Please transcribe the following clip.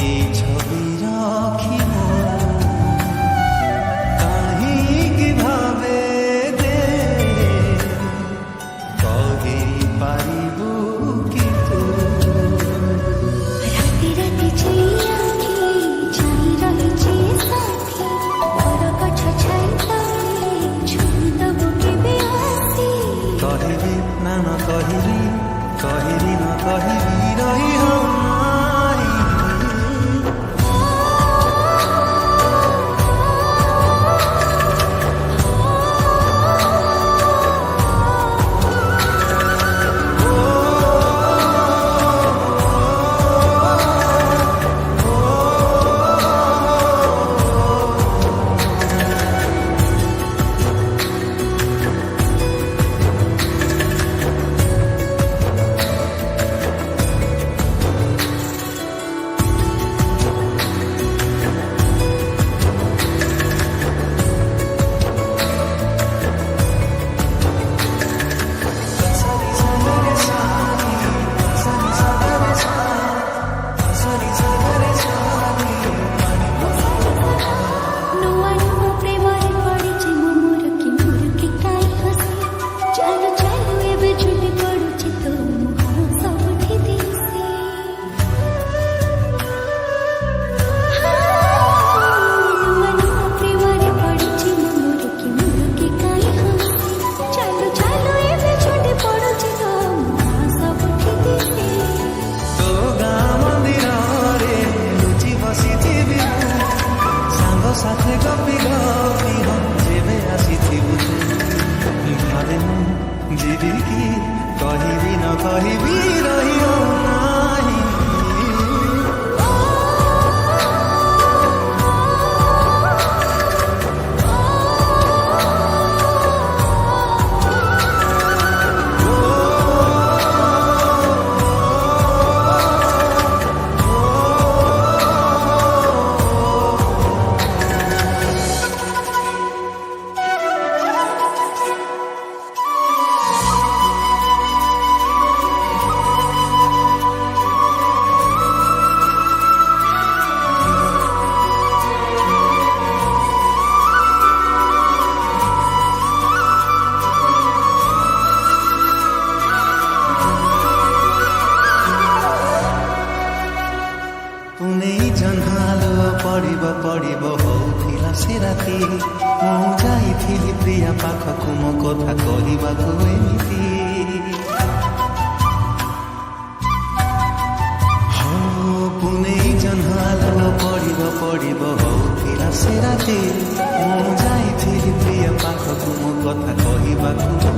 এই ছবি রাখিব কাহিকি ভাবে দে কহি পারিব কি তু রাতে রাতে চেয়ে আঁখি চাই রয়েছে সাথী বড় কছ ছাই তলে ছুঁদ বুকে আসি কহিবি না না কহিবি কহিবি না কহিবি রহি নাই ନୂଆ ନୂଆ ପ୍ରେମରେ ପଡ଼ିଛି ମୋ ମୁରୁକି ମୁରୁକି କାଇ ହସି ଚାଲୁ ଚାଲୁ ଏବେ ଝୁଲି ପଡ଼ୁଛି ତୋ ମୁହଁ ସବୁଠି ଦିଶେ ନୂଆ ନୂଆ ପ୍ରେମରେ ପଡ଼ିଛି ମୋ ମୁରୁକି କାଇ ହସି ଚାଲୁ ଚାଲୁ ଏବେ ଝୁଲି ପଡ଼ୁଛି ତୋ ମୁହଁ ସବୁଠି ଦିଶେ ତୋ ଗାଁ ମନ୍ଦିରରେ ଲୁଚି ବସିଥିବି ସାଙ୍ଗ ସାଥେ ଗପି ଗପି ଯେବେ ଆସିଥିବୁ ଘରେ ମୁଁ ଯିବି କି କହିବି ନ କହିବି ରହିବ ନାହିଁ ପୁନେଇ ଜହ୍ନାଲୋ ପଡ଼ିବ ପଡ଼ିବ ହଉଥିଲା ସେ ରାତି ମୁଁ ଯାଇଥିଲି ପ୍ରିୟା ପାଖକୁ ମୋ କଥା କହିବାକୁ ଏମିତି ପୁନେଇ ଜହ୍ନାଲୋ ପଡ଼ିବ ପଡ଼ିବ ହଉଥିଲା ସେ ରାତି ମୁଁ ଯାଇଥିଲି ପ୍ରିୟା ପାଖକୁ ମୋ କଥା କହିବାକୁ